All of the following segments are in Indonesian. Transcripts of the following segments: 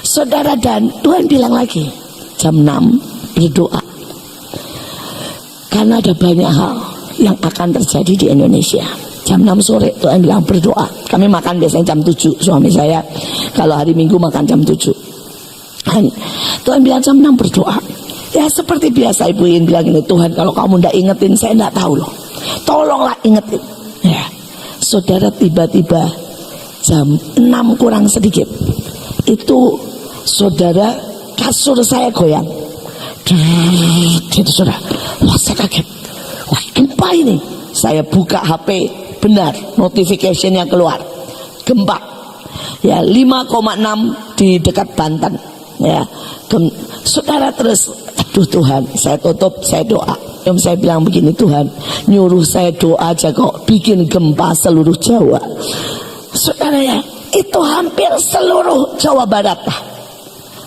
Saudara, dan Tuhan bilang lagi jam 6 berdoa. Karena ada banyak hal yang akan terjadi di Indonesia. Jam 6 sore Tuhan bilang berdoa. Kami makan biasanya jam 7. Suami saya kalau hari Minggu makan jam 7. Dan Tuhan bilang jam 6 berdoa. Ya seperti biasa Ibu Iin bilang ini, Tuhan kalau kamu tidak ingetin saya tidak tahu loh. Tolonglah ingetin. Ya, saudara, tiba-tiba jam 6 kurang sedikit itu saudara kasur saya goyang. Itu saudara, wah saya kaget. Wah gempa ini. Saya buka HP, benar notification-nya keluar. Gempa. Ya 5,6 di dekat Banten. Ya, saudara, terus aduh Tuhan, saya tutup, saya doa. Yang saya bilang begini, Tuhan nyuruh saya doa aja kok bikin gempa seluruh Jawa. Saudara ya, itu hampir seluruh Jawa Barat lah.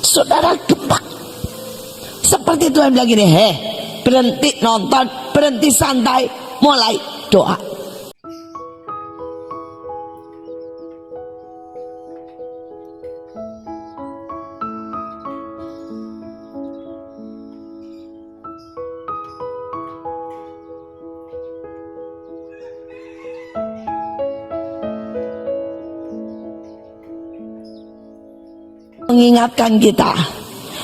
Saudara, gempa. Seperti Tuhan bilang gini, berhenti nonton, berhenti santai, mulai doa. Mengingatkan kita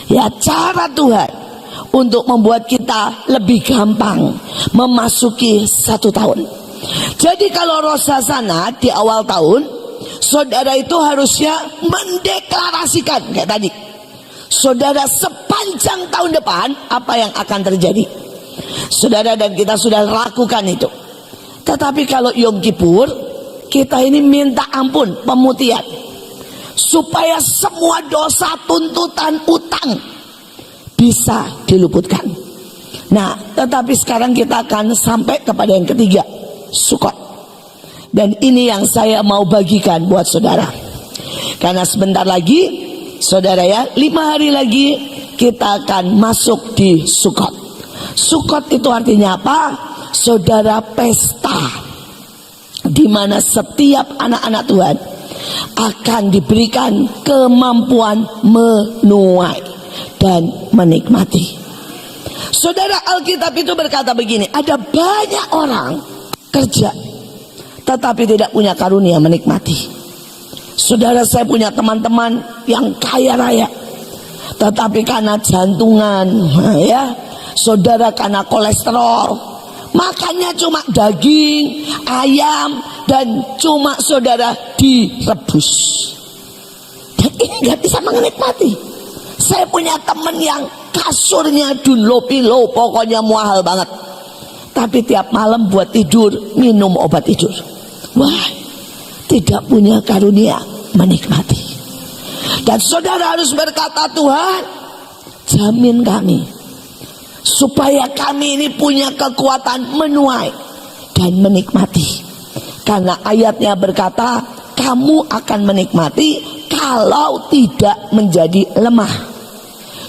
ya cara Tuhan untuk membuat kita lebih gampang memasuki 1 tahun. Jadi kalau Rosh Hashanah di awal tahun, saudara itu harusnya mendeklarasikan kayak tadi, saudara, sepanjang tahun depan apa yang akan terjadi. Saudara, dan kita sudah lakukan itu. Tetapi kalau Yom Kippur, kita ini minta ampun, pemutihan, supaya semua dosa, tuntutan, utang bisa diluputkan. Nah, tetapi sekarang kita akan sampai kepada yang ketiga, Sukot. Dan ini yang saya mau bagikan buat saudara. Karena sebentar lagi, saudara ya, 5 hari lagi kita akan masuk di Sukot. Sukot itu artinya apa? Saudara, pesta di mana setiap anak-anak Tuhan akan diberikan kemampuan menuai dan menikmati. Saudara, Alkitab itu berkata begini, ada banyak orang kerja tetapi tidak punya karunia menikmati. Saudara, saya punya teman-teman yang kaya raya tetapi karena jantungan, ya saudara, karena kolesterol, makannya cuma daging, ayam, dan cuma saudara direbus. Dan ini gak bisa menikmati. Saya punya teman yang kasurnya Dunlopilo, pokoknya mahal banget, tapi tiap malam buat tidur minum obat tidur. Wah, tidak punya karunia menikmati. Dan saudara harus berkata, Tuhan jamin kami supaya kami ini punya kekuatan menuai dan menikmati. Karena ayatnya berkata, kamu akan menikmati kalau tidak menjadi lemah.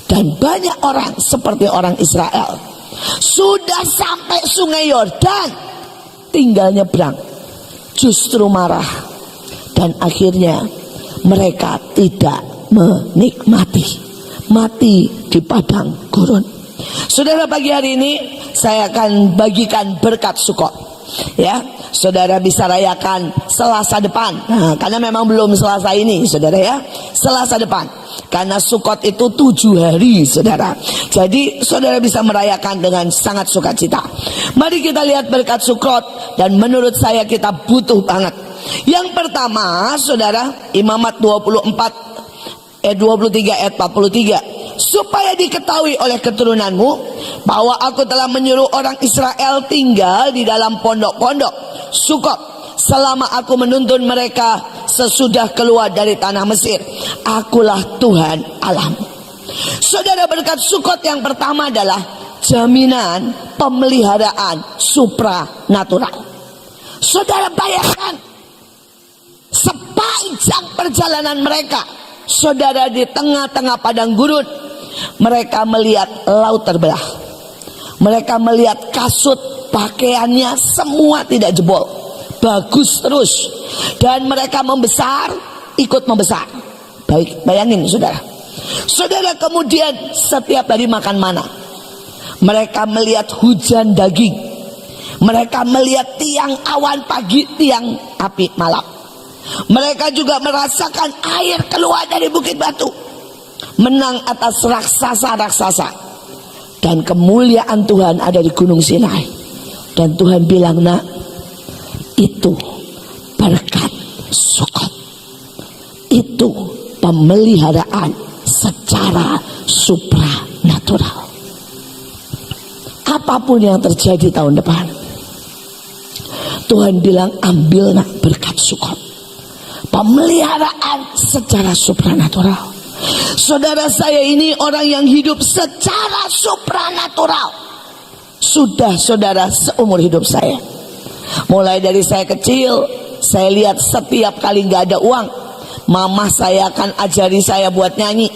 Dan banyak orang seperti orang Israel sudah sampai sungai Yordan, tinggal nyebrang, justru marah. Dan akhirnya mereka tidak menikmati, mati di padang gurun. Saudara, pagi hari ini saya akan bagikan berkat Sukot. Ya, saudara bisa rayakan Selasa depan. Nah, karena memang belum Selasa ini, saudara ya, Selasa depan. Karena Sukot itu 7 hari, saudara. Jadi saudara bisa merayakan dengan sangat sukacita. Mari kita lihat berkat Sukot, dan menurut saya kita butuh banget. Yang pertama, saudara, Imamat 23 ayat 43. Supaya diketahui oleh keturunanmu bahwa aku telah menyuruh orang Israel tinggal di dalam pondok-pondok Sukot selama aku menuntun mereka sesudah keluar dari tanah Mesir. Akulah Tuhan Allahmu. Saudara, berkat Sukot yang pertama adalah jaminan pemeliharaan supranatural. Saudara bayangkan, sepanjang perjalanan mereka, saudara, di tengah-tengah padang gurun, mereka melihat laut terbelah. Mereka melihat kasut pakaiannya semua tidak jebol, bagus terus. Dan mereka membesar, ikut membesar. Baik, bayangin saudara. Saudara kemudian setiap hari makan mana. Mereka melihat hujan daging. Mereka melihat tiang awan pagi, tiang api malam. Mereka juga merasakan air keluar dari bukit batu. Menang atas raksasa-raksasa. Dan kemuliaan Tuhan ada di Gunung Sinai. Dan Tuhan bilang, nak, itu berkat Sukot. Itu pemeliharaan secara supranatural. Apapun yang terjadi tahun depan, Tuhan bilang, ambil nak berkat Sukot. Pemeliharaan secara supranatural. Saudara, saya ini orang yang hidup secara supranatural. Sudah saudara, seumur hidup saya. Mulai dari saya kecil, saya lihat setiap kali gak ada uang, mama saya akan ajari saya buat nyanyi.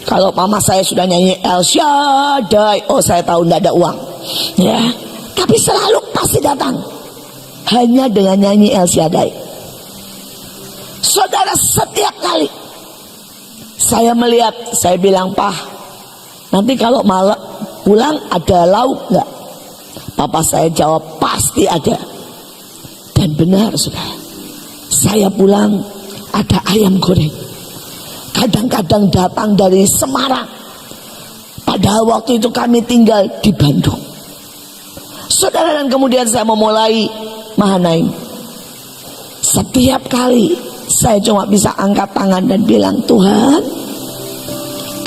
Kalau mama saya sudah nyanyi El Shaddai, oh saya tahu gak ada uang, ya. Tapi selalu pasti datang, hanya dengan nyanyi El Shaddai. Saudara, setiap kali saya melihat, saya bilang, Pak, nanti kalau malam pulang ada lauk gak? Papa saya jawab, pasti ada. Dan benar saudara, saya pulang ada ayam goreng. Kadang-kadang datang dari Semarang. Padahal waktu itu kami tinggal di Bandung. Saudara, dan kemudian saya memulai Mahanaim. Setiap kali saya cuma bisa angkat tangan dan bilang, Tuhan,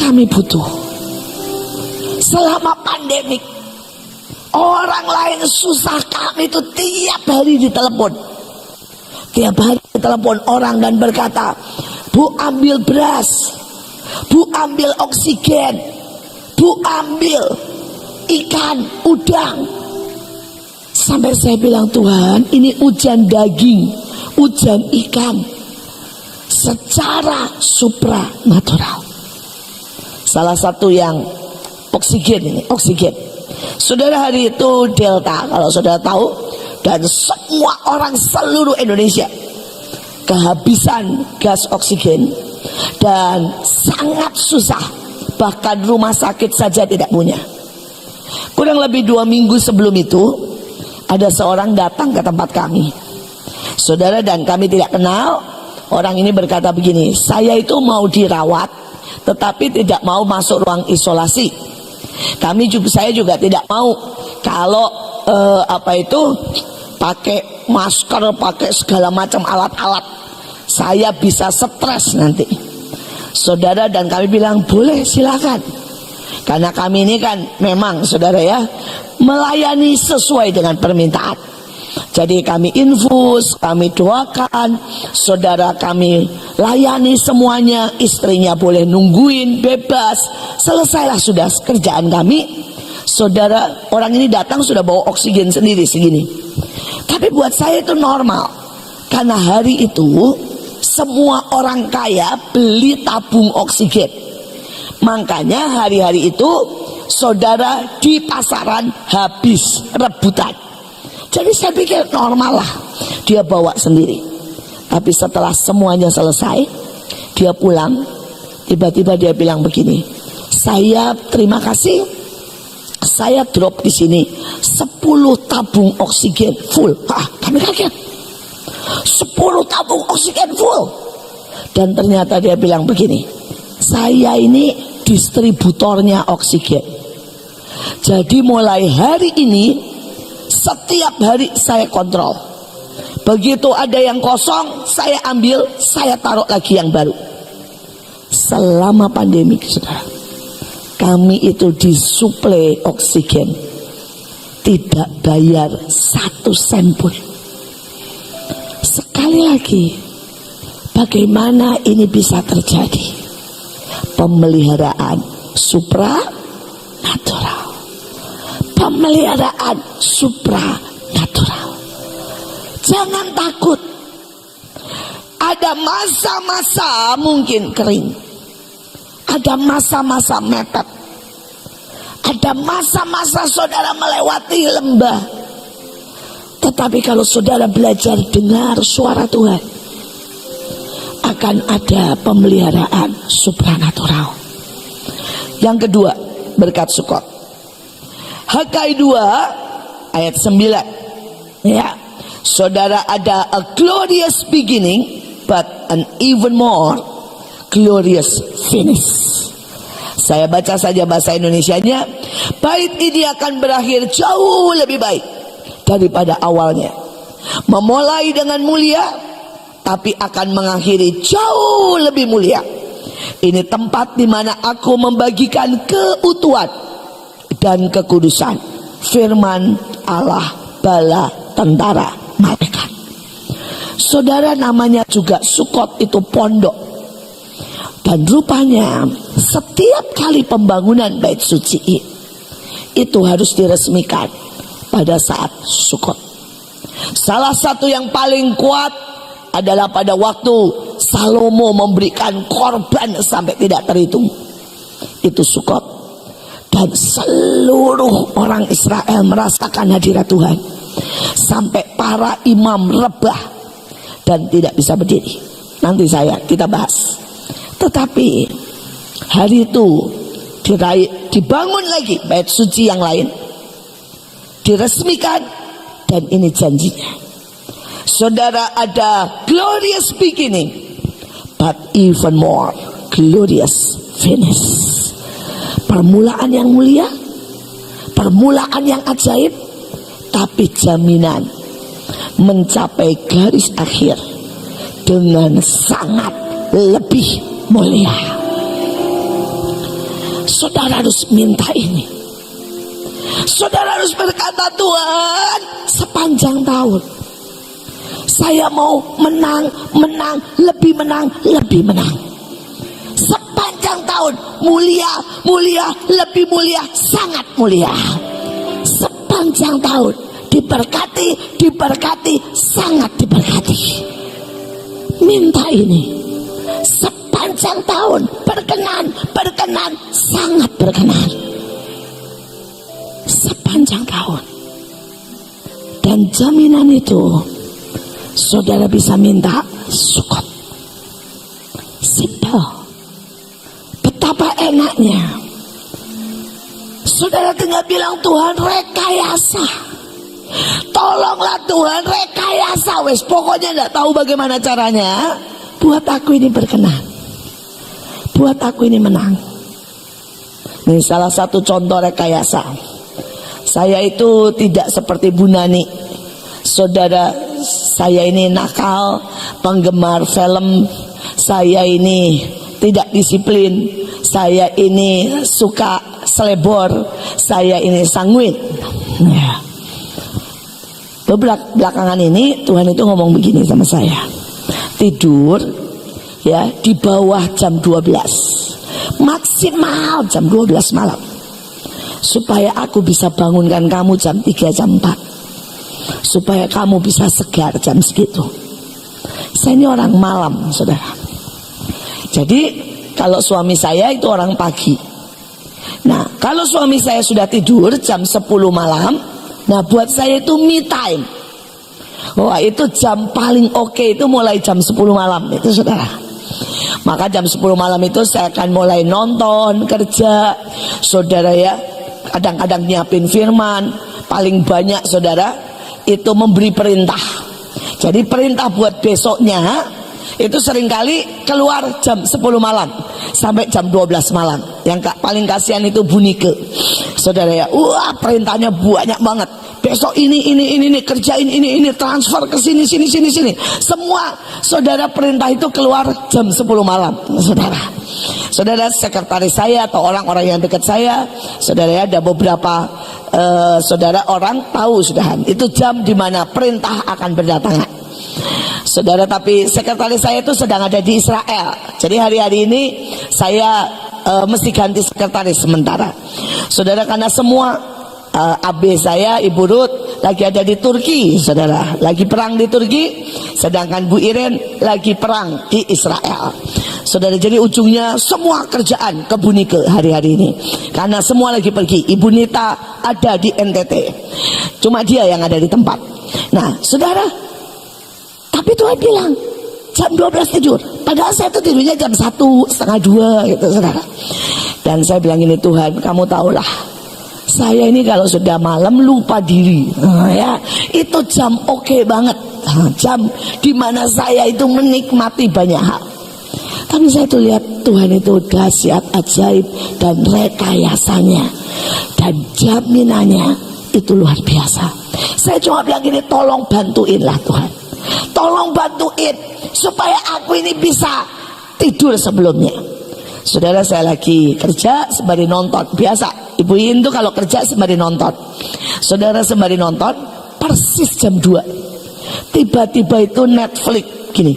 kami butuh. Selama pandemik, orang lain susah, kami itu tiap hari ditelepon. Tiap hari ditelepon orang dan berkata, Bu, ambil beras, Bu, ambil oksigen, Bu, ambil ikan, udang. Sampai saya bilang, Tuhan, ini hujan daging, hujan ikan, secara supranatural. Salah satu yang oksigen ini, oksigen. Saudara, hari itu Delta, kalau saudara tahu, dan semua orang seluruh Indonesia kehabisan gas oksigen dan sangat susah, bahkan rumah sakit saja tidak punya. Kurang lebih 2 minggu sebelum itu, ada seorang datang ke tempat kami, saudara, dan kami tidak kenal. Orang ini berkata begini, saya itu mau dirawat tetapi tidak mau masuk ruang isolasi. Saya juga tidak mau kalau pakai masker, pakai segala macam alat-alat. Saya bisa stres nanti, saudara. Dan kami bilang, boleh, silakan. Karena kami ini kan memang, saudara ya, melayani sesuai dengan permintaan. Jadi kami infus, kami doakan, saudara, kami layani semuanya. Istrinya boleh nungguin, bebas. Selesailah sudah kerjaan kami. Saudara, orang ini datang sudah bawa oksigen sendiri segini. Tapi buat saya itu normal. Karena hari itu semua orang kaya beli tabung oksigen. Makanya hari-hari itu saudara di pasaran habis rebutan. Jadi saya pikir normal lah, dia bawa sendiri. Tapi setelah semuanya selesai, dia pulang. Tiba-tiba dia bilang begini, saya terima kasih, saya drop di sini 10 tabung oksigen full. Kami kaget, 10 tabung oksigen full. Dan ternyata dia bilang begini, saya ini distributornya oksigen. Jadi mulai hari ini, setiap hari saya kontrol. Begitu ada yang kosong, saya ambil, saya taruh lagi yang baru. Selama pandemi, saudara, kami itu disuplai oksigen, tidak bayar 1 sen pun. Sekali lagi, bagaimana ini bisa terjadi? Pemeliharaan supranatural. Pemeliharaan supranatural. Jangan takut. Ada masa-masa mungkin kering, ada masa-masa mepet, ada masa-masa saudara melewati lembah. Tetapi kalau saudara belajar dengar suara Tuhan, akan ada pemeliharaan supranatural. Yang kedua, berkat Sukot. Hagai 2 ayat 9. Ya. Saudara, ada a glorious beginning but an even more glorious finish. Saya baca saja bahasa Indonesianya. Bait ini akan berakhir jauh lebih baik daripada awalnya. Memulai dengan mulia, tapi akan mengakhiri jauh lebih mulia. Ini tempat di mana aku membagikan keutuhan dan kekudusan firman Allah bala tentara malaikat. Saudara, namanya juga Sukot itu pondok. Dan rupanya setiap kali pembangunan bait suci itu harus diresmikan pada saat Sukot. Salah satu yang paling kuat adalah pada waktu Salomo memberikan korban sampai tidak terhitung. Itu Sukot. Dan seluruh orang Israel merasakan hadirat Tuhan. Sampai para imam rebah dan tidak bisa berdiri. Nanti kita bahas. Tetapi hari itu dibangun lagi bait suci yang lain, diresmikan, dan ini janjinya. Saudara, ada glorious beginning but even more glorious finish. Permulaan yang mulia, permulaan yang ajaib, tapi jaminan mencapai garis akhir dengan sangat lebih mulia. Saudara harus minta ini. Saudara harus berkata, Tuhan, sepanjang tahun saya mau menang, lebih menang. Sepanjang tahun mulia, lebih mulia, sangat mulia. Sepanjang tahun diberkati, sangat diberkati. Minta ini. Sepanjang tahun berkenan, sangat berkenan. Sepanjang tahun. Dan jaminan itu saudara bisa minta Sukot. Simple. Betapa enaknya. Saudara tinggal bilang, Tuhan, rekayasa. Tolonglah Tuhan, rekayasa. Wes, pokoknya tidak tahu bagaimana caranya. Buat aku ini berkenan. Buat aku ini menang. Ini salah satu contoh rekayasa. Saya itu tidak seperti Bu Nani. Saudara, saya ini nakal, penggemar film. Saya ini tidak disiplin. Saya ini suka selebor. Saya ini sanguin. Ya. Belakangan ini Tuhan itu ngomong begini sama saya. Tidur ya di bawah jam 12. Maksimal jam 12 malam. Supaya aku bisa bangunkan kamu jam 3, jam 4. Supaya kamu bisa segar jam segitu. Saya ini orang malam, saudara. Jadi kalau suami saya itu orang pagi. Nah, kalau suami saya sudah tidur jam 10 malam, nah buat saya itu me time. Wah, itu jam paling oke itu mulai jam 10 malam itu, saudara. Maka jam 10 malam itu saya akan mulai nonton, kerja, saudara ya. Kadang-kadang nyiapin firman. Paling banyak, saudara, itu memberi perintah. Jadi perintah buat besoknya itu seringkali keluar jam 10 malam sampai jam 12 malam. Yang paling kasihan itu Bu Nike, saudara ya. Wah, perintahnya banyak banget. Besok ini kerjain ini, transfer ke sini. Semua, saudara, perintah itu keluar jam 10 malam, saudara. Saudara, sekretaris saya atau orang-orang yang dekat saya, saudara ya, ada beberapa saudara orang tahu sudah itu jam di mana perintah akan berdatangan. Saudara, tapi sekretaris saya itu sedang ada di Israel. Jadi hari-hari ini saya mesti ganti sekretaris sementara. Saudara, karena semua AB saya, Ibu Ruth, lagi ada di Turki, saudara. Lagi perang di Turki. Sedangkan Bu Iren lagi perang di Israel. Saudara, jadi ujungnya semua kerjaan ke Bu Nike hari-hari ini. Karena semua lagi pergi. Ibu Nita ada di NTT. Cuma dia yang ada di tempat. Nah, saudara, tapi Tuhan bilang, jam 12 tidur. Padahal saya tuh tidurnya jam 1, setengah 2 gitu saudara. Dan saya bilang ini, Tuhan kamu tahulah, saya ini kalau sudah malam lupa diri. Ya, itu jam oke banget. Jam dimana saya itu menikmati banyak hal. Tapi saya tuh lihat Tuhan itu dahsyat, ajaib, dan rekayasanya dan jaminannya itu luar biasa. Saya cuma bilang gini, tolong bantuinlah Tuhan, tolong bantuin supaya aku ini bisa tidur sebelumnya. Saudara, saya lagi kerja sembari nonton. Biasa Ibu In tuh kalau kerja sembari nonton. Saudara, sembari nonton persis jam 2 tiba-tiba itu Netflix gini,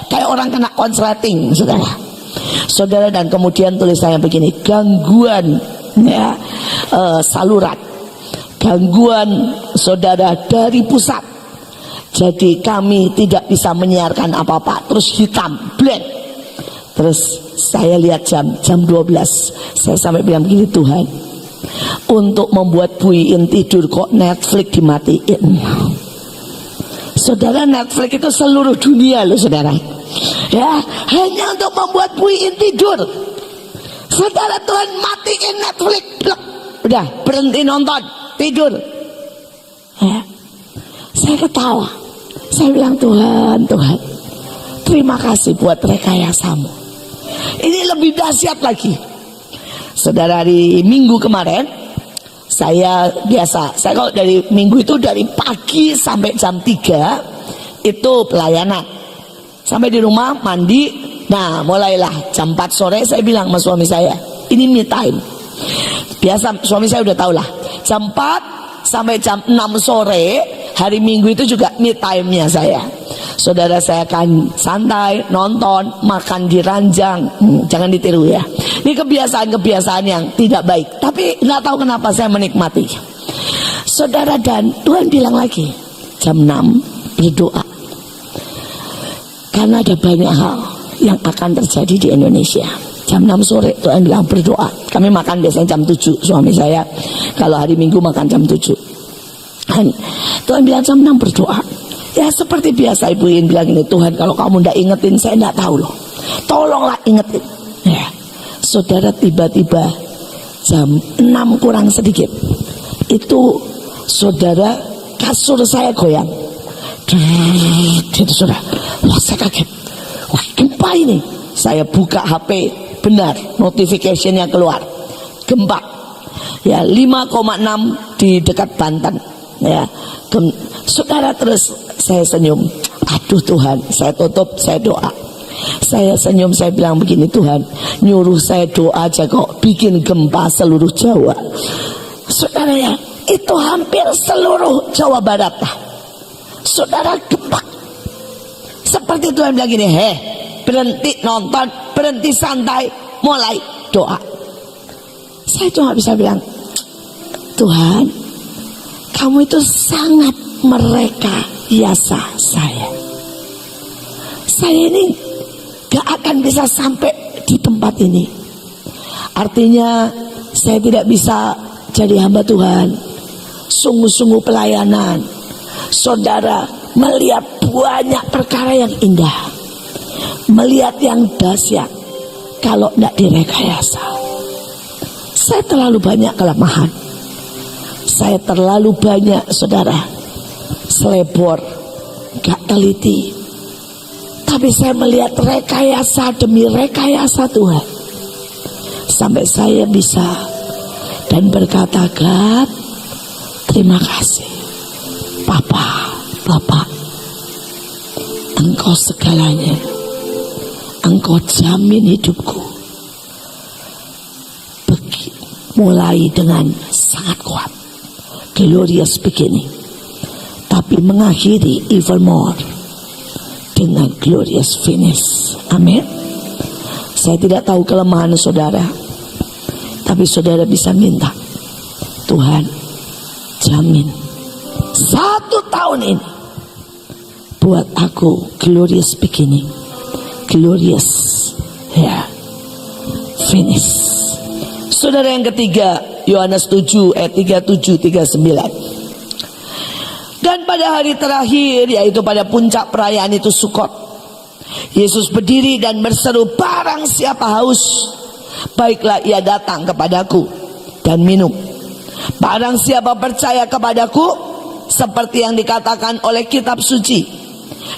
kayak orang kena konsleting, saudara. Dan kemudian tulisannya begini, gangguan ya, saluran, gangguan saudara dari pusat, jadi kami tidak bisa menyiarkan apa-apa. Terus hitam blank. Terus saya lihat jam 12, saya sampai bilang begini, Tuhan, untuk membuat Bu Iin tidur kok Netflix dimatiin. Saudara, Netflix itu seluruh dunia loh saudara. Ya, hanya untuk membuat Bu Iin tidur. Saudara, Tuhan matiin Netflix. Udah, berhenti nonton, tidur. Ya, saya ketawa. Saya bilang, Tuhan, terima kasih buat rekayasamu. Ini lebih dahsyat lagi. Saudara, hari Minggu kemarin saya kalau dari Minggu itu dari pagi sampai jam 3 itu pelayanan. Sampai di rumah mandi. Nah, mulailah jam 4 sore saya bilang sama suami saya, ini me time. Biasa suami saya udah tahu lah, jam 4 sampai jam 6 sore hari Minggu itu juga me time-nya saya. Saudara, saya akan santai, nonton, makan di ranjang. Jangan ditiru ya. Ini kebiasaan-kebiasaan yang tidak baik. Tapi nggak tahu kenapa saya menikmati. Saudara, dan Tuhan bilang lagi, jam 6 berdoa. Karena ada banyak hal yang akan terjadi di Indonesia. Jam 6 sore Tuhan bilang berdoa. Kami makan biasanya jam 7. Suami saya kalau hari Minggu makan jam 7. Dan Tuhan bilang jam 6 berdoa. Ya seperti biasa Ibu In bilang ini, Tuhan kalau kamu tidak ingetin saya tidak tahu loh, tolonglah ingetin ya. Saudara, tiba-tiba jam 6 kurang sedikit itu saudara, kasur saya goyang. Itu saudara, wah saya kaget, wah gempa ini. Saya buka HP, benar notificationnya keluar, gempa ya 5,6 di dekat Banten ya. Saudara, terus saya senyum, aduh Tuhan, saya tutup, saya doa, saya senyum, saya bilang begini, Tuhan nyuruh saya doa aja kok bikin gempa seluruh Jawa. Saudara ya, itu hampir seluruh Jawa Barat lah. Saudara, gempa. Seperti Tuhan bilang gini, berhenti nonton, berhenti santai, mulai doa. Saya cuma bisa bilang, Tuhan kamu itu sangat merekayasa saya. Saya ini gak akan bisa sampai di tempat ini. Artinya saya tidak bisa jadi hamba Tuhan, sungguh-sungguh pelayanan. Saudara, melihat banyak perkara yang indah, melihat yang dahsyat, kalau tidak direkayasa. Saya terlalu banyak kelemahan. Saya terlalu banyak saudara selebor, gak teliti. Tapi saya melihat rekayasa demi rekayasa Tuhan, sampai saya bisa dan berkata, God, terima kasih Papa, Bapak, Engkau segalanya. Engkau jamin hidupku mulai dengan sangat kuat, glorious beginning, tapi mengakhiri even more dengan glorious finish. Amin. Saya tidak tahu kelemahan saudara, tapi saudara bisa minta, Tuhan jamin 1 tahun ini buat aku glorious beginning, glorious finish. Saudara, yang ketiga, Yohanes 7 ayat 37-39. Dan pada hari terakhir, yaitu pada puncak perayaan itu Sukot, Yesus berdiri dan berseru, barang siapa haus, baiklah ia datang kepadaku dan minum. Barang siapa percaya kepadaku, seperti yang dikatakan oleh kitab suci,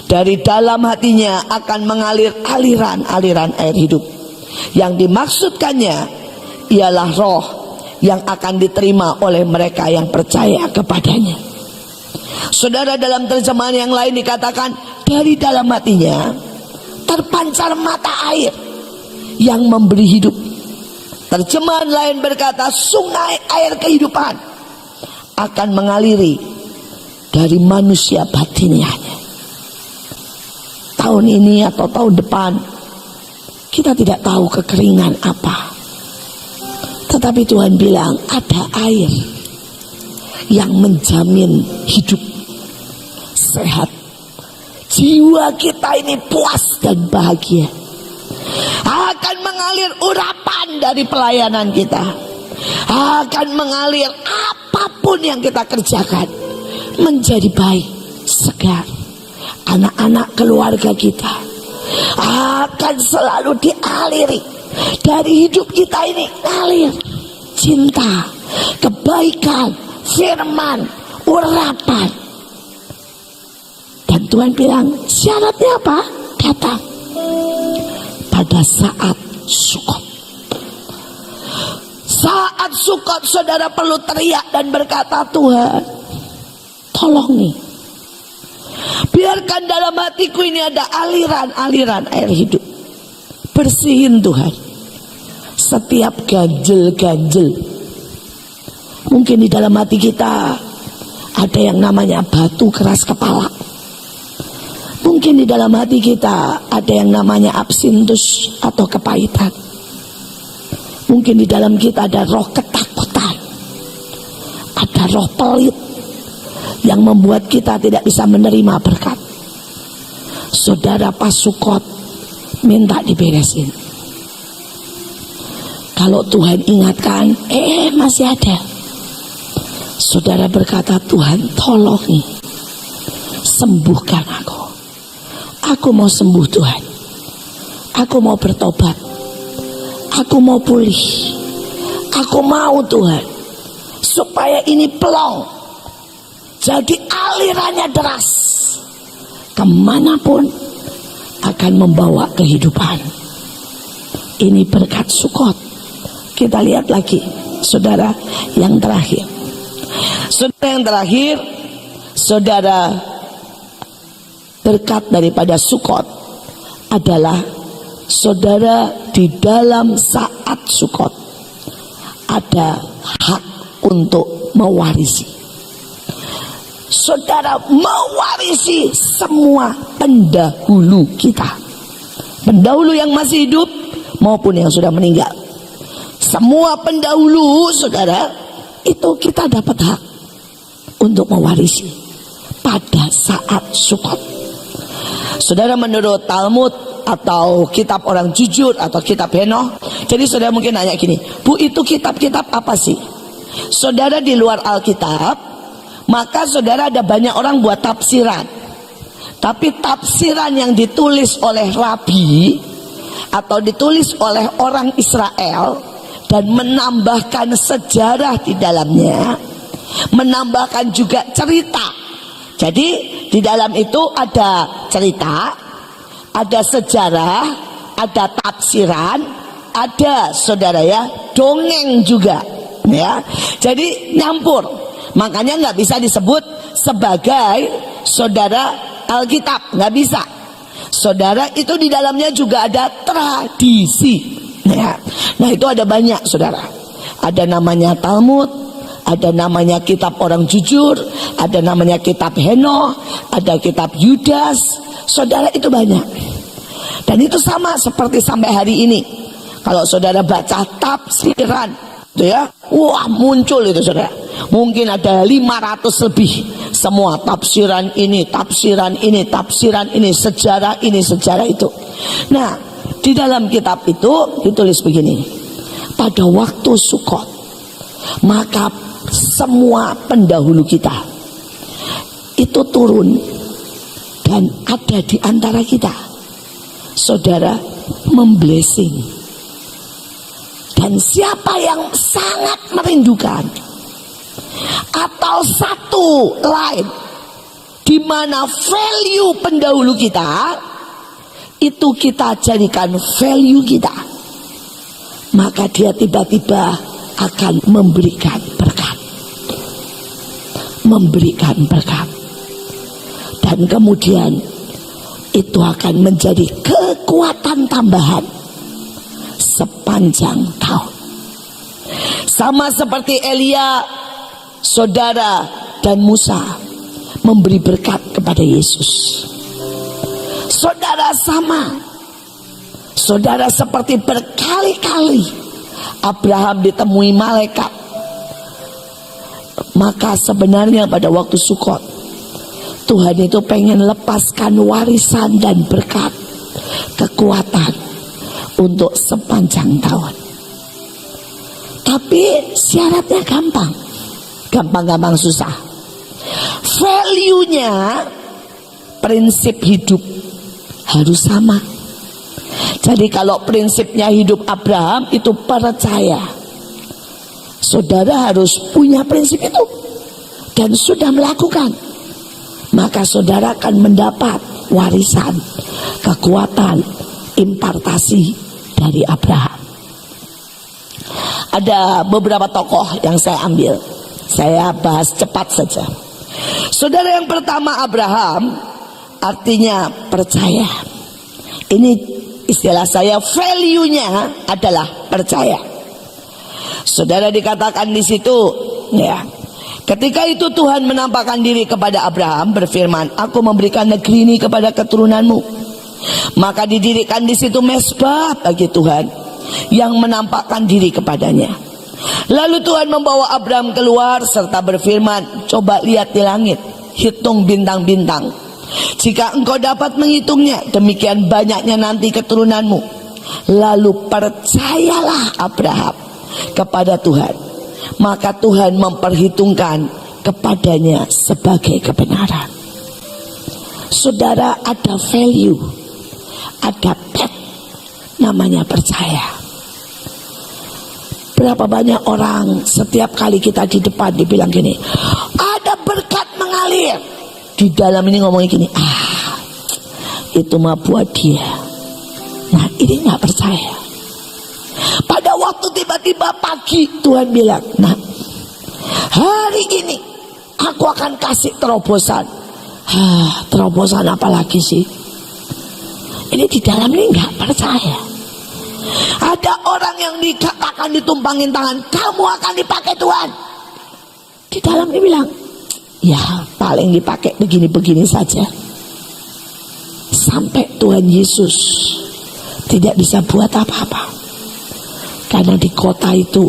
dari dalam hatinya akan mengalir aliran-aliran air hidup. Yang dimaksudkannya ialah roh yang akan diterima oleh mereka yang percaya kepadanya. Saudara, dalam terjemahan yang lain dikatakan dari dalam hatinya terpancar mata air yang memberi hidup. Terjemahan lain berkata sungai air kehidupan akan mengaliri dari manusia batiniahnya. Tahun ini atau tahun depan kita tidak tahu kekeringan apa, tetapi Tuhan bilang ada air yang menjamin hidup, sehat. Jiwa kita ini puas dan bahagia. Akan mengalir urapan dari pelayanan kita. Akan mengalir apapun yang kita kerjakan menjadi baik, segar. Anak-anak keluarga kita akan selalu dialiri dari hidup kita ini, ngalir cinta, kebaikan, firman, urapan. Dan Tuhan bilang syaratnya apa? Datang pada saat Sukot. Saat Sukot saudara perlu teriak dan berkata, Tuhan tolong nih, biarkan dalam hatiku ini ada aliran-aliran air hidup. Bersihin Tuhan setiap ganjel-ganjel. Mungkin di dalam hati kita ada yang namanya batu keras kepala. Mungkin di dalam hati kita ada yang namanya absintus atau kepahitan. Mungkin di dalam kita ada roh ketakutan, ada roh pelit yang membuat kita tidak bisa menerima berkat. Saudara, pas Sukot minta diberesin. Kalau Tuhan ingatkan, masih ada. Saudara berkata, Tuhan tolong nih, sembuhkan aku. Aku mau sembuh Tuhan. Aku mau bertobat. Aku mau pulih. Aku mau Tuhan, supaya ini pelong jadi alirannya deras, kemanapun akan membawa kehidupan. Ini berkat Sukot. Kita lihat lagi saudara yang terakhir. Saudara yang terakhir, saudara, berkat daripada Sukot adalah saudara di dalam saat Sukot ada hak untuk mewarisi. Saudara mewarisi semua pendahulu kita, pendahulu yang masih hidup maupun yang sudah meninggal. Semua pendahulu saudara itu kita dapat hak untuk mewarisi pada saat Sukot. Saudara, menurut Talmud atau kitab orang jujur atau kitab Henoh, jadi saudara mungkin nanya gini, Bu, itu kitab-kitab apa sih? Saudara, di luar Alkitab, maka saudara ada banyak orang buat tafsiran. Tapi tafsiran yang ditulis oleh rabi atau ditulis oleh orang Israel dan menambahkan sejarah di dalamnya, menambahkan juga cerita. Jadi di dalam itu ada cerita, ada sejarah, ada tafsiran, ada saudara ya dongeng juga ya. Jadi nyampur. Makanya nggak bisa disebut sebagai saudara Alkitab, nggak bisa. Saudara, itu di dalamnya juga ada tradisi ya. Nah itu ada banyak saudara. Ada namanya Talmud, ada namanya kitab orang jujur, ada namanya kitab Henoh, ada kitab Yudas. Saudara, itu banyak. Dan itu sama seperti sampai hari ini. Kalau saudara baca tafsiran itu ya, wah muncul itu saudara. Mungkin ada 500 lebih. Semua tafsiran ini, tafsiran ini, tafsiran ini, sejarah itu. Nah, di dalam kitab itu ditulis begini. Pada waktu Sukot, maka semua pendahulu kita itu turun dan ada di antara kita, saudara, memblessing. Dan siapa yang sangat merindukan atau satu lain di mana value pendahulu kita itu kita jadikan value kita, maka dia tiba-tiba akan memberikan berkat. Memberikan berkat. Dan kemudian itu akan menjadi kekuatan tambahan sepanjang tahun. Sama seperti Elia, saudara, dan Musa memberi berkat kepada Yesus. Saudara, sama. Saudara, seperti berkali-kali Abraham ditemui malaikat, maka sebenarnya pada waktu Sukot Tuhan itu pengen lepaskan warisan dan berkat, kekuatan untuk sepanjang tahun. Tapi syaratnya gampang. Gampang-gampang susah. Value-nya, prinsip hidup harus sama. Jadi kalau prinsipnya hidup Abraham itu percaya, saudara harus punya prinsip itu dan sudah melakukan, maka saudara akan mendapat warisan, kekuatan, impartasi dari Abraham. Ada beberapa tokoh yang saya ambil, saya bahas cepat saja. Saudara, yang pertama Abraham, artinya percaya. Ini istilah saya, value-nya adalah percaya. Saudara, dikatakan di situ, ya, ketika itu Tuhan menampakkan diri kepada Abraham, berfirman, aku memberikan negeri ini kepada keturunanmu. Maka didirikan di situ mezbah bagi Tuhan yang menampakkan diri kepadanya. Lalu Tuhan membawa Abraham keluar serta berfirman, coba lihat di langit, hitung bintang-bintang. Jika engkau dapat menghitungnya, demikian banyaknya nanti keturunanmu. Lalu percayalah Abraham kepada Tuhan, maka Tuhan memperhitungkan kepadanya sebagai kebenaran. Saudara, ada value, ada pet, namanya percaya. Berapa banyak orang setiap kali kita di depan dibilang gini, ada berkat mengalir, di dalam ini ngomongin gini, itu mah buat dia. Nah, ini nggak percaya. Pada waktu tiba-tiba pagi Tuhan bilang, nah, hari ini aku akan kasih terobosan. Terobosan apa lagi sih? Ini di dalam ini nggak percaya. Ada orang yang dikatakan ditumpangin tangan, kamu akan dipakai Tuhan. Di dalam ini bilang, ya paling dipakai begini-begini saja. Sampai Tuhan Yesus tidak bisa buat apa-apa. Karena di kota itu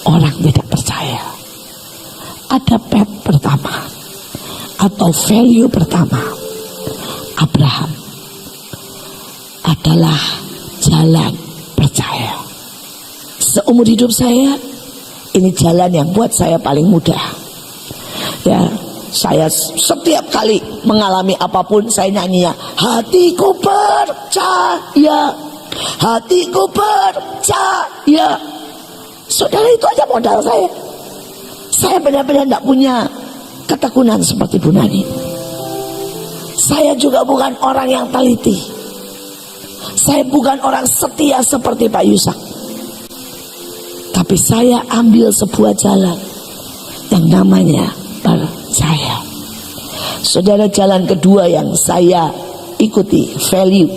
orang tidak percaya. Ada pet pertama atau value pertama Abraham adalah jalan percaya. Seumur hidup saya, ini jalan yang buat saya paling mudah. Ya, saya setiap kali mengalami apapun, saya nyanyinya, hatiku percaya, hatiku percaya. Saudara, itu aja modal saya. Saya benar-benar tidak punya ketekunan seperti Bu Nani. Saya juga bukan orang yang teliti. Saya bukan orang setia seperti Pak Yusak. Tapi saya ambil sebuah jalan yang namanya percaya. Saudara, jalan kedua yang saya ikuti, value.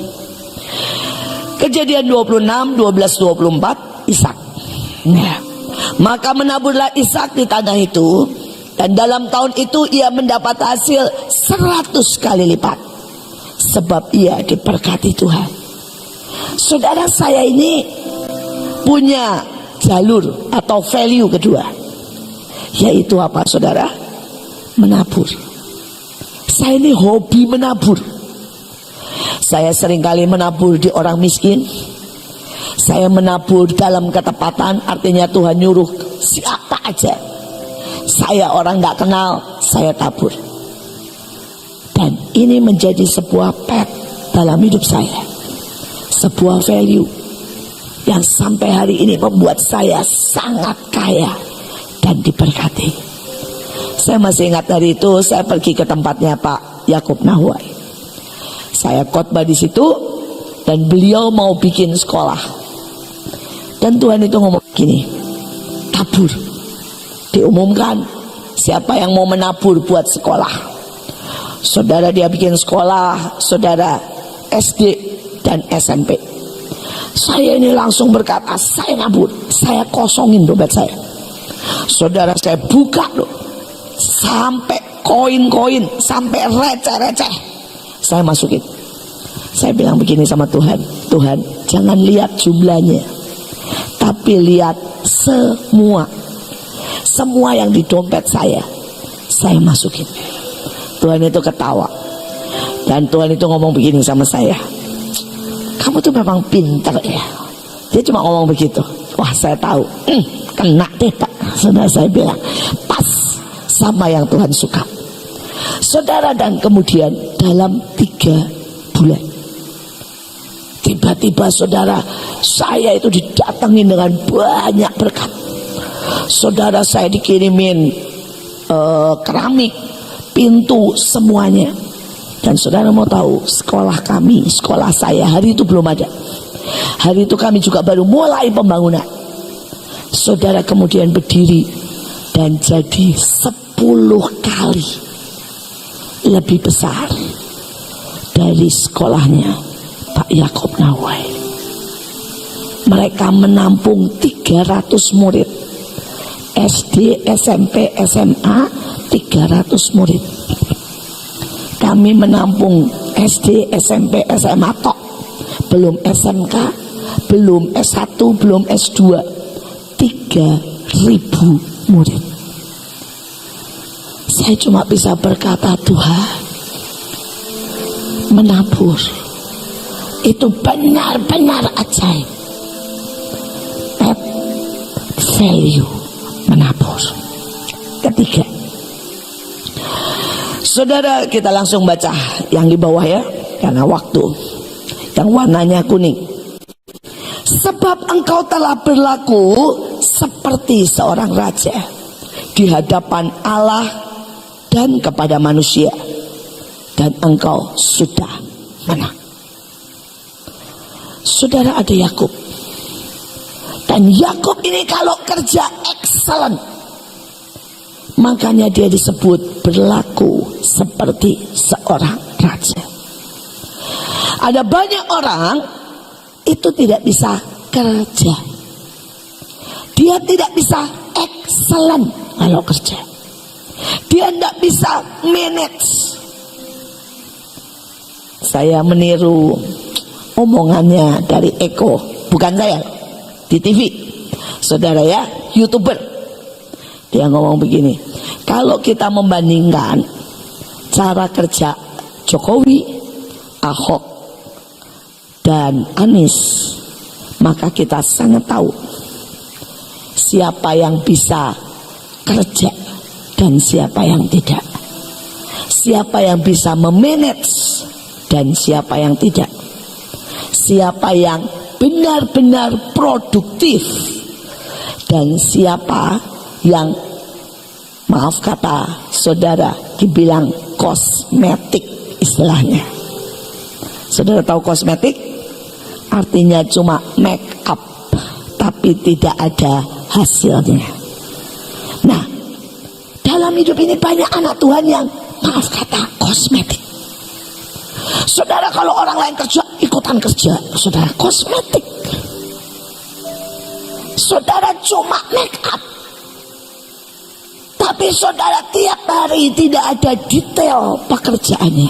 Kejadian 26, 12, 24, Ishak. Ya. Maka menaburlah Ishak di tanah itu, dan dalam tahun itu ia mendapat hasil 100 kali lipat, sebab ia diberkati Tuhan. Saudara, saya ini punya jalur atau value kedua, yaitu apa saudara? Menabur. Saya ini hobi menabur. Saya seringkali menabur di orang miskin. Saya menabur dalam ketepatan, artinya Tuhan nyuruh siapa aja. Saya orang gak kenal, saya tabur. Dan ini menjadi sebuah pet dalam hidup saya, sebuah value yang sampai hari ini membuat saya sangat kaya dan diberkati. Saya masih ingat hari itu saya pergi ke tempatnya Pak Yakub Nahwai. Saya khotbah di situ dan beliau mau bikin sekolah. Dan Tuhan itu ngomong gini, tabur. Diumumkan siapa yang mau menabur buat sekolah. Saudara, dia bikin sekolah, saudara, SD dan SMP. Saya ini langsung berkata, saya nabur, saya kosongin dompet saya. Saudara, saya buka loh, sampai koin-koin, sampai receh-receh, saya masukin. Saya bilang begini sama Tuhan, Tuhan, jangan lihat jumlahnya, tapi lihat semua yang di dompet saya masukin. Tuhan itu ketawa. Dan Tuhan itu ngomong begini sama saya, kamu tuh memang pintar ya. Dia cuma ngomong begitu. Wah, saya tahu, kena deh Pak. Saudara, saya bilang pas sama yang Tuhan suka. Saudara, dan kemudian dalam 3 bulan tiba-tiba saudara, saya itu didatangi dengan banyak berkat. Saudara, saya dikirimin keramik, pintu, semuanya. Dan saudara mau tahu, sekolah saya hari itu belum ada. Hari itu kami juga baru mulai pembangunan. Saudara, kemudian berdiri dan jadi 10 kali lebih besar dari sekolahnya Pak Yakub Nahwai. Mereka menampung 300 murid, SD, SMP, SMA 300 murid. Kami menampung SD, SMP, SMA tok, belum SMK, belum S1, belum S2. 3.000 murid. Saya cuma bisa berkata, Tuhan, menabur itu benar-benar ajaib. Add value, menabur. Ketiga, saudara, kita langsung baca yang di bawah ya, karena waktu. Yang warnanya kuning. Sebab engkau telah berlaku seperti seorang raja di hadapan Allah dan kepada manusia, dan engkau sudah menang. Saudara, ada Yakub, dan Yakub ini kalau kerja excellent, makanya dia disebut berlaku seperti seorang raja. Ada banyak orang itu tidak bisa kerja, dia tidak bisa excellent kalau kerja, dia tidak bisa manage. Saya meniru omongannya dari Eko, bukan saya, di TV, saudara ya, YouTuber. Dia ngomong begini, kalau kita membandingkan cara kerja Jokowi, Ahok, dan Anies, maka kita sangat tahu siapa yang bisa kerja dan siapa yang tidak, siapa yang bisa memanage dan siapa yang tidak, siapa yang benar-benar produktif dan siapa yang, maaf kata saudara, dibilang kosmetik istilahnya. Saudara tahu kosmetik? Artinya cuma make up, tapi tidak ada hasilnya. Nah, dalam hidup ini banyak anak Tuhan yang, maaf kata, kosmetik. Saudara, kalau orang lain kerja, ikutan kerja. Saudara, kosmetik. Saudara cuma make up, tapi saudara tiap hari tidak ada detail pekerjaannya,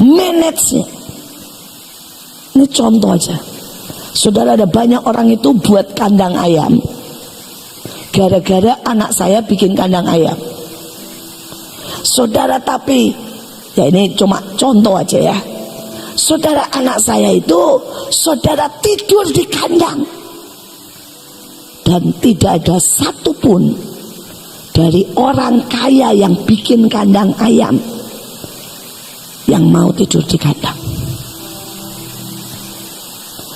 manage-nya. Ini contoh aja. Saudara, ada banyak orang itu buat kandang ayam. Gara-gara anak saya bikin kandang ayam. Saudara, tapi ya ini cuma contoh aja ya. Saudara, anak saya itu saudara tidur di kandang, dan tidak ada satupun dari orang kaya yang bikin kandang ayam yang mau tidur di kandang.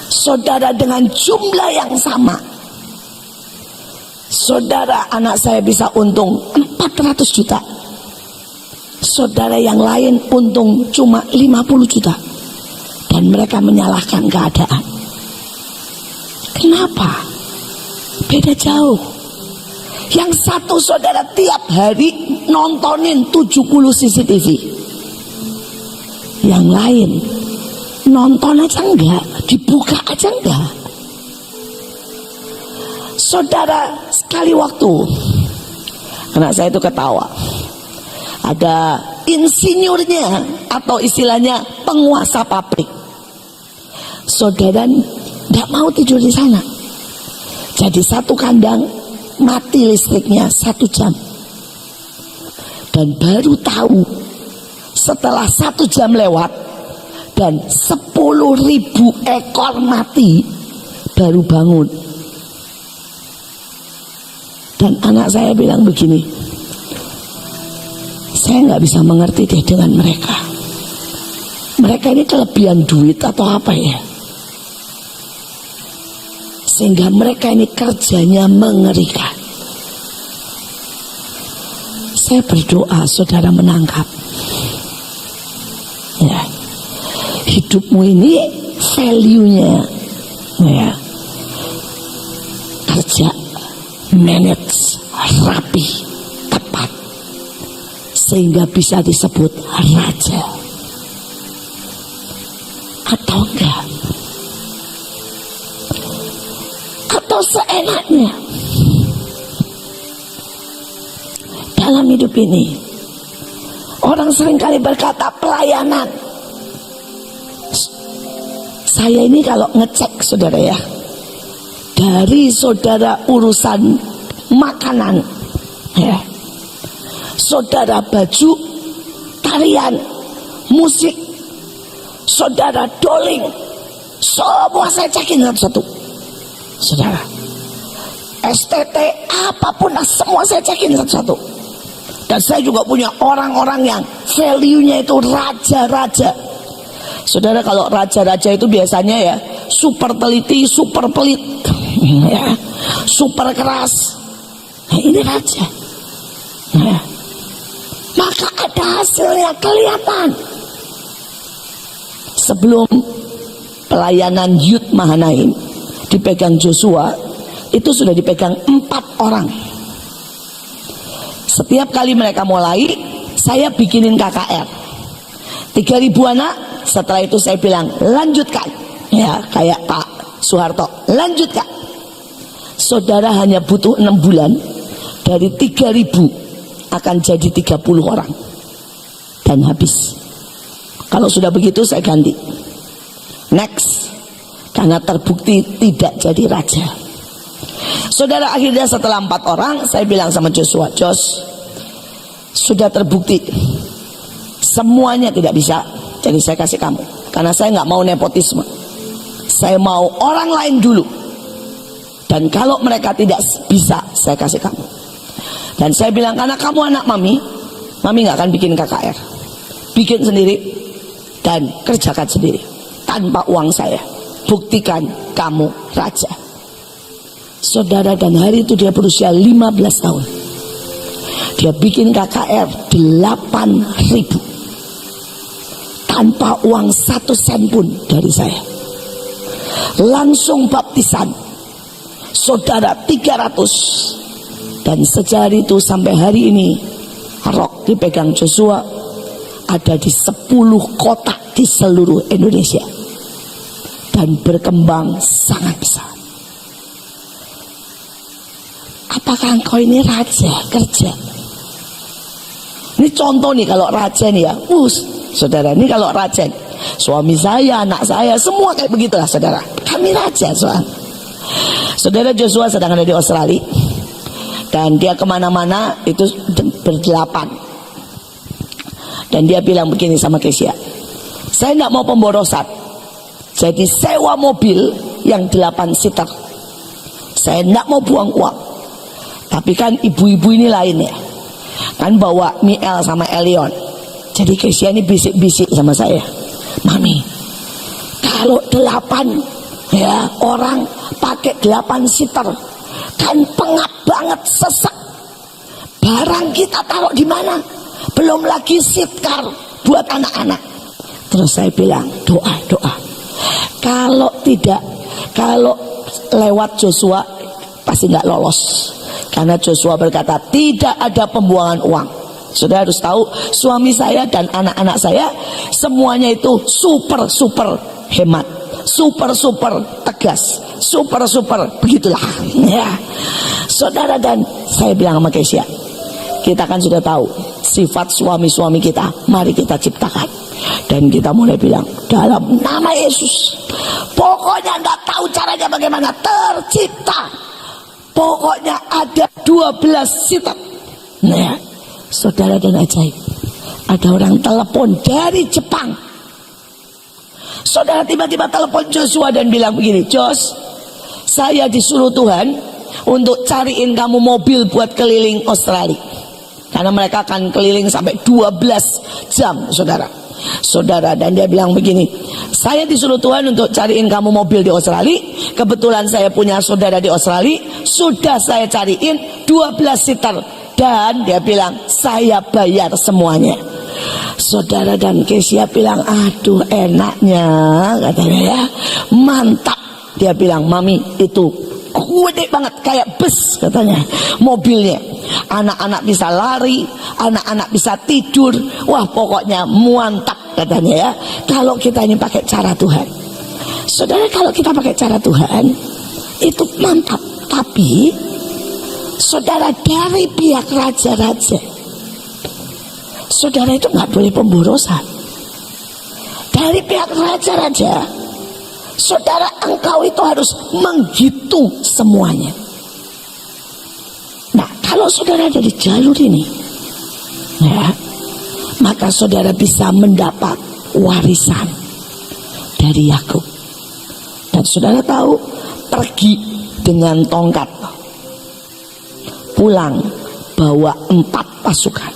Saudara, dengan jumlah yang sama, saudara, anak saya bisa untung 400 juta. Saudara yang lain untung cuma 50 juta. Dan mereka menyalahkan keadaan. Kenapa? Beda jauh. Yang satu saudara tiap hari nontonin 70 CCTV. Yang lain nonton aja enggak, dibuka aja enggak. Saudara, sekali waktu anak saya itu ketawa, ada insinyurnya atau istilahnya penguasa pabrik. Saudara enggak mau tidur di sana. Jadi satu kandang mati listriknya 1 jam. Dan baru tahu setelah 1 jam lewat dan 10.000 ekor mati, baru bangun. Dan anak saya bilang begini, saya nggak bisa mengerti deh dengan mereka. Mereka ini kelebihan duit atau apa ya? Sehingga mereka ini kerjanya mengerikan. Saya berdoa saudara menangkap. Ya. Hidupmu ini value-nya, ya, kerja, manage, rapi, tepat, sehingga bisa disebut raja. Atau enggak? Atau seenaknya. Dalam hidup ini, orang seringkali berkata pelayanan. Saya ini kalau ngecek saudara ya, dari saudara urusan makanan, ya, saudara baju, tarian, musik, saudara doling, semua saya cekin satu-satu. Saudara, STT apapun semua saya cekin satu-satu. Dan saya juga punya orang-orang yang value-nya itu raja-raja. Saudara, kalau raja-raja itu biasanya ya super teliti, super pelit, ya, super keras. Nah, ini raja. Nah, maka ada hasilnya kelihatan. Sebelum pelayanan Youth Mahanaim dipegang Joshua, itu sudah dipegang 4 orang. Setiap kali mereka mulai, saya bikinin KKR 3.000 anak. Setelah itu saya bilang lanjutkan, ya, kayak Pak Soeharto, lanjutkan. Saudara hanya butuh 6 bulan, dari 3.000 akan jadi 30 orang dan habis. Kalau sudah begitu saya ganti, next, karena terbukti tidak jadi raja. Saudara, akhirnya setelah 4 orang, saya bilang sama Joshua, Jos, sudah terbukti semuanya tidak bisa, jadi saya kasih kamu. Karena saya nggak mau nepotisme, saya mau orang lain dulu. Dan kalau mereka tidak bisa, saya kasih kamu. Dan saya bilang, karena kamu anak mami, mami nggak akan bikin KKR, bikin sendiri dan kerjakan sendiri tanpa uang saya. Buktikan kamu raja. Saudara, dan hari itu dia berusia 15 tahun. Dia bikin KKR 8.000 tanpa uang 1 sen pun dari saya. Langsung baptisan, saudara, 300. Dan sejak hari itu sampai hari ini, Rock dipegang Joshua ada di 10 kota di seluruh Indonesia dan berkembang sangat besar. Apakah engkau ini raja kerja? Ini contoh nih, kalau raja nih ya, saudara, ini kalau raja, suami saya, anak saya, semua kayak begitulah saudara. Kami raja soal. Saudara, Joshua sedang ada di Australia dan dia kemana-mana itu ber8. Dan dia bilang begini sama Kesia, saya tidak mau pemborosan, jadi sewa mobil yang 8 seater. Saya tidak mau buang uang. Tapi kan ibu-ibu ini lain ya, kan bawa Miel sama Elion. Jadi Kesia ini bisik-bisik sama saya, Mami, kalau 8 ya orang pakai 8 seater kan pengap banget, sesek. Barang kita taruh di mana? Belum lagi seatcar buat anak-anak. Terus saya bilang, doa. Kalau lewat Joshua pasti nggak lolos. Karena Joshua berkata tidak ada pembuangan uang. Saudara harus tahu, suami saya dan anak-anak saya semuanya itu super hemat, super tegas, super begitulah ya. Saudara, dan saya bilang sama Kesia, kita kan sudah tahu sifat suami-suami kita, mari kita ciptakan. Dan kita mulai bilang, dalam nama Yesus, pokoknya nggak tahu caranya bagaimana, tercipta. Pokoknya ada 12 seater. Nah, saudara, dan ajaib, ada orang telepon dari Jepang. Saudara, tiba-tiba telepon Joshua dan bilang begini, Jos, saya disuruh Tuhan untuk cariin kamu mobil buat keliling Australia. Karena mereka akan keliling sampai 12 jam, saudara, dan dia bilang begini, saya disuruh Tuhan untuk cariin kamu mobil di Australia. Kebetulan saya punya saudara di Australia, sudah saya cariin 12 seater. Dan dia bilang, saya bayar semuanya. Saudara, dan Kesia bilang, aduh enaknya, katanya ya, mantap. Dia bilang, Mami, itu gede banget, kayak bus katanya mobilnya. Anak-anak bisa lari, anak-anak bisa tidur. Wah, pokoknya mantap katanya ya. Kalau kita ini pakai cara Tuhan, saudara, kalau kita pakai cara Tuhan itu mantap. Tapi saudara, dari pihak raja-raja, saudara, itu nggak boleh pemborosan. Dari pihak raja-raja, saudara, engkau itu harus menghitung semuanya. Nah, kalau saudara ada di jalur ini, ya, maka saudara bisa mendapat warisan dari Yakub. Dan saudara tahu, pergi dengan tongkat, pulang bawa 4 pasukan.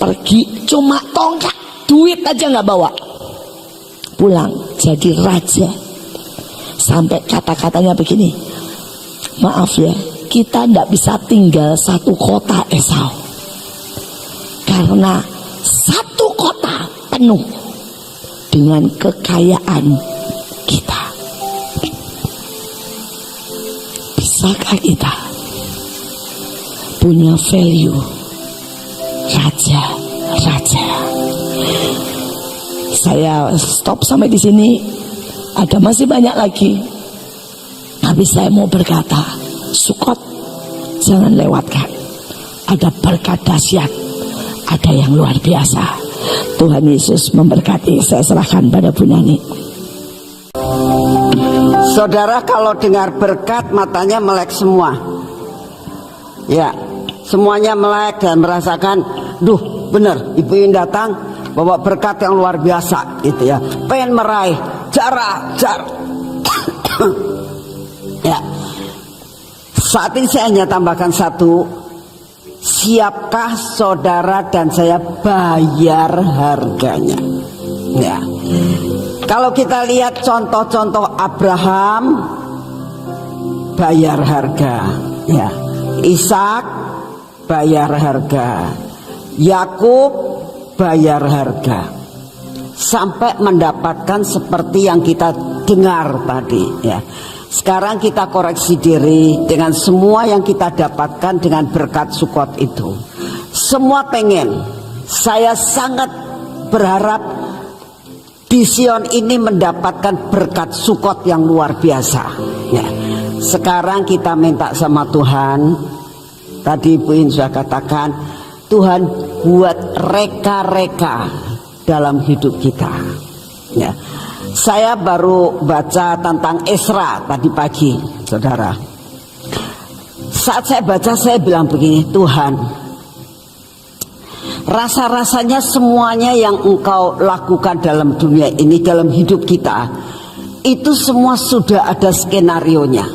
Pergi cuma tongkat, duit aja nggak bawa. Pulang jadi raja. Sampai kata-katanya begini, maaf ya, kita tidak bisa tinggal satu kota Esau, karena satu kota penuh dengan kekayaan kita. Bisakah kita punya value raja-raja? Saya stop sampai di sini. Ada masih banyak lagi, tapi saya mau berkata, Sukot jangan lewatkan. Ada berkat dahsyat, ada yang luar biasa. Tuhan Yesus memberkati. Saya serahkan pada Bu Nani. Saudara, kalau dengar berkat matanya melek semua. Ya, semuanya melek dan merasakan, duh benar, Ibu ini datang bawa berkat yang luar biasa gitu ya. Pengen meraih jarak. Ya. Saat ini saya hanya tambahkan satu. Siapkah saudara dan saya bayar harganya? Ya. Kalau kita lihat contoh-contoh Abraham, bayar harga, ya. Ishak bayar harga, Yakub bayar harga, sampai mendapatkan seperti yang kita dengar tadi, ya. Sekarang kita koreksi diri dengan semua yang kita dapatkan dengan berkat Sukot itu. Semua pengen, saya sangat berharap di Sion ini mendapatkan berkat Sukot yang luar biasa, ya. Sekarang kita minta sama Tuhan. Tadi Ibu In sudah katakan, Tuhan buat reka-reka dalam hidup kita, ya. Saya baru baca tentang Esra tadi pagi, saudara. Saat saya baca, saya bilang begini, Tuhan, rasa-rasanya semuanya yang Engkau lakukan dalam dunia ini, dalam hidup kita, itu semua sudah ada skenarionya.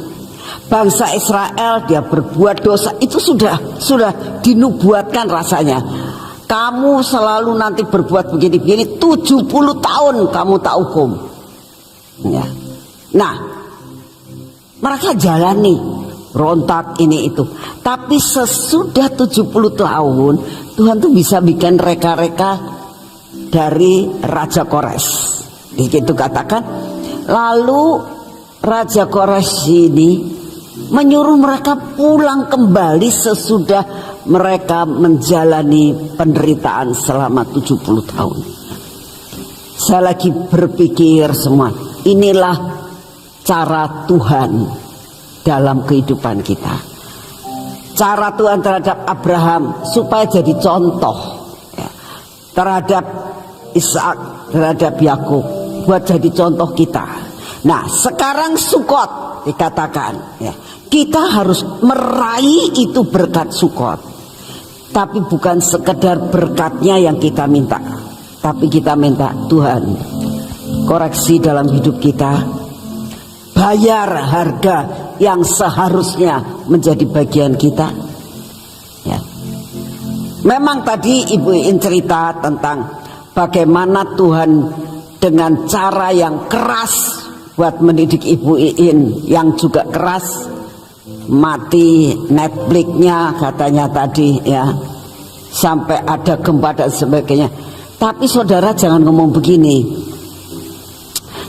Bangsa Israel, dia berbuat dosa, itu sudah dinubuatkan rasanya. kamu selalu nanti berbuat begini-begini, 70 tahun kamu tak hukum. Ya. Nah, mereka jalani rontak ini itu. Tapi sesudah 70 tahun Tuhan tuh bisa bikin reka-reka dari Raja Kores. Begitu katakan. Lalu Raja Kores ini menyuruh mereka pulang kembali sesudah mereka menjalani penderitaan selama 70 tahun. Saya lagi berpikir semua, inilah cara Tuhan dalam kehidupan kita. Cara Tuhan terhadap Abraham supaya jadi contoh, ya, terhadap Ishak, terhadap Yakub, buat jadi contoh kita. Nah, sekarang Sukot dikatakan, ya, kita harus meraih itu berkat Sukot. Tapi bukan sekedar berkatnya yang kita minta, tapi kita minta Tuhan koreksi dalam hidup kita, bayar harga yang seharusnya menjadi bagian kita. Ya. Memang tadi Ibu Iin cerita tentang bagaimana Tuhan dengan cara yang keras buat mendidik Ibu Iin yang juga keras, mati Netflix-nya katanya tadi, ya, sampai ada gempa dan sebagainya. Tapi saudara jangan ngomong begini,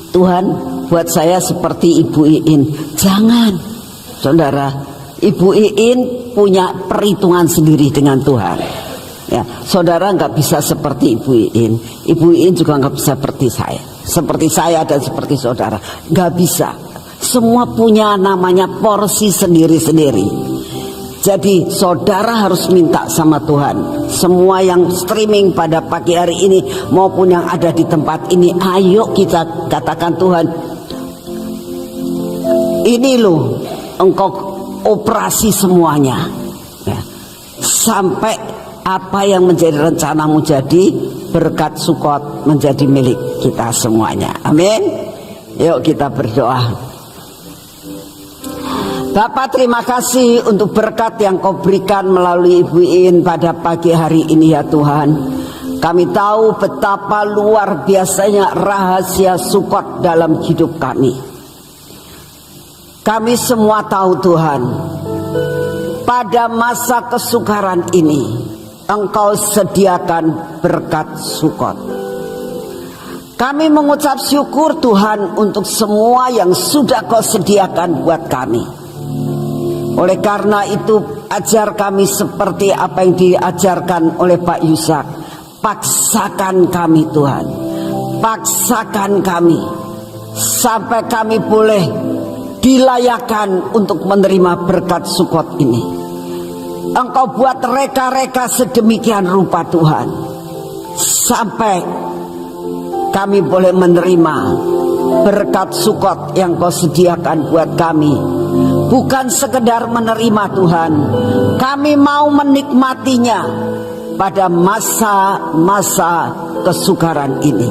Tuhan buat saya seperti Ibu Iin. Jangan, saudara. Ibu Iin punya perhitungan sendiri dengan Tuhan. Ya, saudara nggak bisa seperti Ibu Iin. Ibu Iin juga nggak bisa seperti saya dan seperti saudara. Nggak bisa. Semua punya namanya porsi sendiri-sendiri. Jadi saudara harus minta sama Tuhan. Semua yang streaming pada pagi hari ini maupun yang ada di tempat ini, ayo kita katakan, Tuhan, ini loh Engkau operasi semuanya, ya. Sampai apa yang menjadi rencanamu jadi, berkat Sukot menjadi milik kita semuanya. Amin. Yuk kita berdoa. Bapak, terima kasih untuk berkat yang Kau berikan melalui Ibu Iin pada pagi hari ini, ya Tuhan. Kami tahu betapa luar biasanya rahasia Sukot dalam hidup kami. Kami semua tahu Tuhan, pada masa kesukaran ini Engkau sediakan berkat Sukot. Kami mengucap syukur Tuhan untuk semua yang sudah Kau sediakan buat kami. Oleh karena itu, ajar kami seperti apa yang diajarkan oleh Pak Yusak. Paksakan kami Tuhan, paksakan kami sampai kami boleh dilayakkan untuk menerima berkat Sukot ini. Engkau buat reka-reka sedemikian rupa Tuhan, sampai kami boleh menerima berkat Sukot yang Kau sediakan buat kami. Bukan sekedar menerima Tuhan, kami mau menikmatinya pada masa-masa kesukaran ini.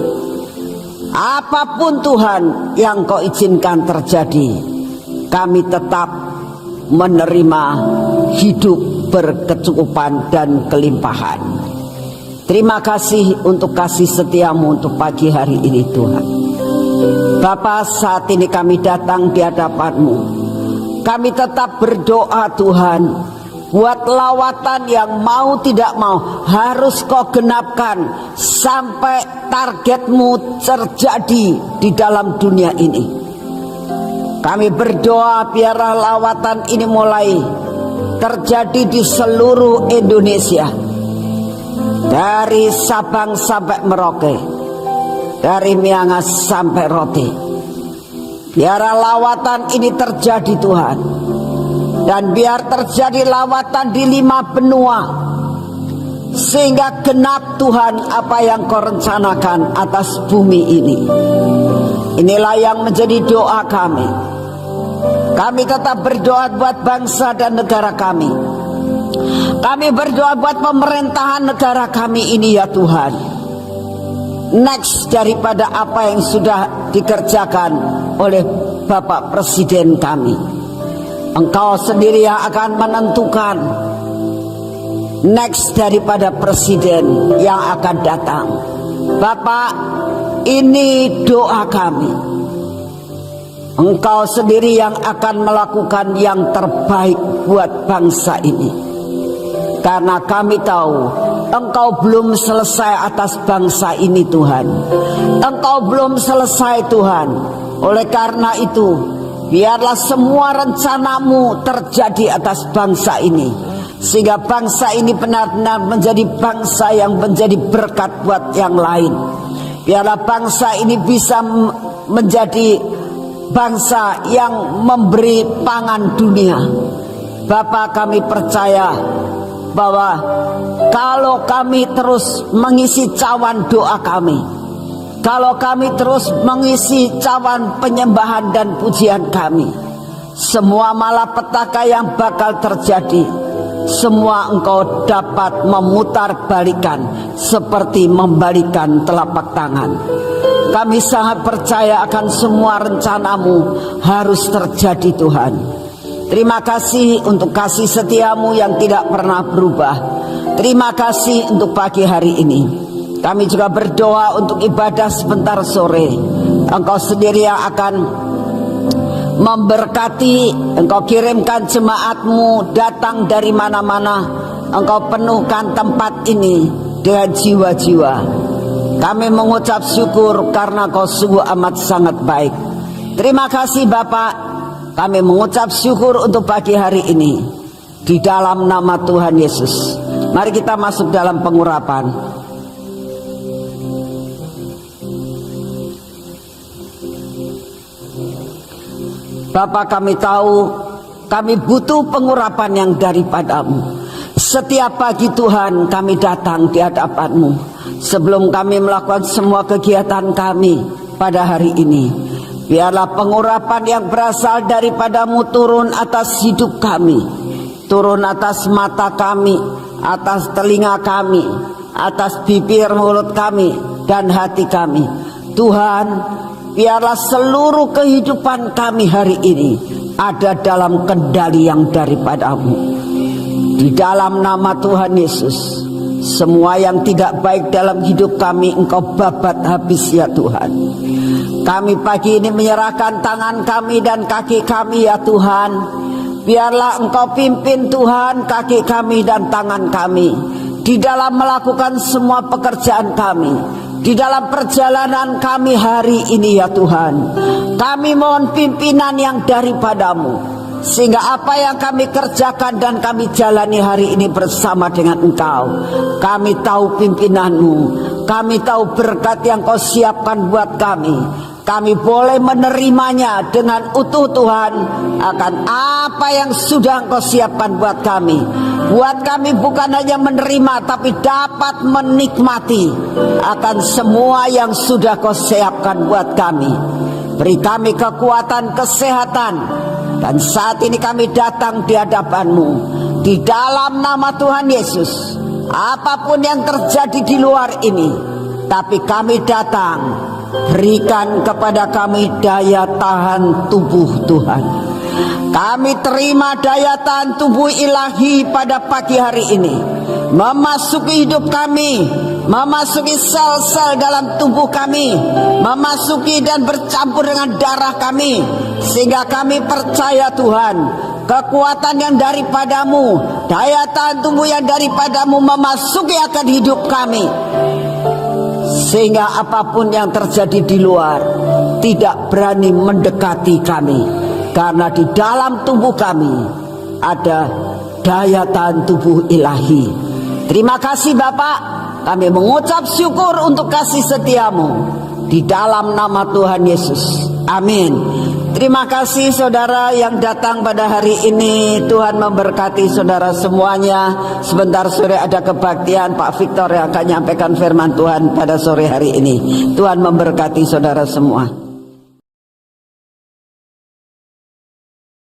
Apapun Tuhan yang Kau izinkan terjadi, kami tetap menerima hidup berkecukupan dan kelimpahan. Terima kasih untuk kasih setiamu untuk pagi hari ini Tuhan. Bapa, saat ini kami datang di hadapan-Mu. Kami tetap berdoa Tuhan, buat lawatan yang mau tidak mau harus Kau genapkan sampai target-Mu terjadi di dalam dunia ini. Kami berdoa biarlah lawatan ini mulai terjadi di seluruh Indonesia, dari Sabang sampai Merauke, dari Miangas sampai Rote. Biarlah lawatan ini terjadi Tuhan, dan biar terjadi lawatan di 5 benua, sehingga genap Tuhan apa yang Kau rencanakan atas bumi ini. Inilah yang menjadi doa kami. Kami tetap berdoa buat bangsa dan negara kami. Kami berdoa buat pemerintahan negara kami ini, ya Tuhan. Next daripada apa yang sudah dikerjakan oleh Bapak Presiden kami. Engkau sendiri yang akan menentukan next daripada presiden yang akan datang. Bapak, ini doa kami. Engkau sendiri yang akan melakukan yang terbaik buat bangsa ini. Karena kami tahu Engkau belum selesai atas bangsa ini, Tuhan. Engkau belum selesai, Tuhan. Oleh karena itu, biarlah semua rencanamu terjadi atas bangsa ini, sehingga bangsa ini benar-benar menjadi bangsa yang menjadi berkat buat yang lain. Biarlah bangsa ini bisa menjadi bangsa yang memberi pangan dunia. Bapa, kami percaya bahwa kalau kami terus mengisi cawan doa kami, kalau kami terus mengisi cawan penyembahan dan pujian kami, semua malapetaka yang bakal terjadi, semua Engkau dapat memutarbalikkan seperti membalikan telapak tangan. Kami sangat percaya akan semua rencanamu harus terjadi, Tuhan. Terima kasih untuk kasih setiamu yang tidak pernah berubah. Terima kasih untuk pagi hari ini. Kami juga berdoa untuk ibadah sebentar sore. Engkau sendiri yang akan memberkati. Engkau kirimkan jemaatmu datang dari mana-mana. Engkau penuhkan tempat ini dengan jiwa-jiwa. Kami mengucap syukur karena Kau sungguh amat sangat baik. Terima kasih Bapak. Kami mengucap syukur untuk pagi hari ini di dalam nama Tuhan Yesus. Mari kita masuk dalam pengurapan. Bapa, kami tahu kami butuh pengurapan yang daripadamu. Setiap pagi Tuhan kami datang di hadapan-Mu sebelum kami melakukan semua kegiatan kami pada hari ini. Biarlah pengurapan yang berasal daripadamu turun atas hidup kami, turun atas mata kami, atas telinga kami, atas bibir mulut kami dan hati kami. Tuhan, biarlah seluruh kehidupan kami hari ini ada dalam kendali yang daripadamu. Di dalam nama Tuhan Yesus, semua yang tidak baik dalam hidup kami Engkau babat habis ya Tuhan. Kami pagi ini menyerahkan tangan kami dan kaki kami ya Tuhan. Biarlah Engkau pimpin Tuhan kaki kami dan tangan kami di dalam melakukan semua pekerjaan kami, di dalam perjalanan kami hari ini ya Tuhan. Kami mohon pimpinan yang daripadamu, sehingga apa yang kami kerjakan dan kami jalani hari ini bersama dengan Engkau. Kami tahu pimpinanmu, kami tahu berkat yang Kau siapkan buat kami. Kami boleh menerimanya dengan utuh Tuhan akan apa yang sudah Engkau siapkan buat kami. Buat kami bukan hanya menerima tapi dapat menikmati akan semua yang sudah Kau siapkan buat kami. Beri kami kekuatan, kesehatan. Dan saat ini kami datang di hadapan-Mu di dalam nama Tuhan Yesus. Apapun yang terjadi di luar ini, tapi kami datang, berikan kepada kami daya tahan tubuh Tuhan. Kami terima daya tahan tubuh ilahi pada pagi hari ini, memasuki hidup kami, memasuki sel-sel dalam tubuh kami, memasuki dan bercampur dengan darah kami, sehingga kami percaya Tuhan, kekuatan yang daripadamu, daya tahan tubuh yang daripadamu memasuki akan hidup kami, sehingga apapun yang terjadi di luar tidak berani mendekati kami, karena di dalam tubuh kami ada daya tahan tubuh ilahi. Terima kasih Bapak, kami mengucap syukur untuk kasih setiamu di dalam nama Tuhan Yesus. Amin. Terima kasih saudara yang datang pada hari ini. Tuhan memberkati saudara semuanya. Sebentar sore ada kebaktian, Pak Victor yang akan menyampaikan firman Tuhan pada sore hari ini. Tuhan memberkati saudara semua.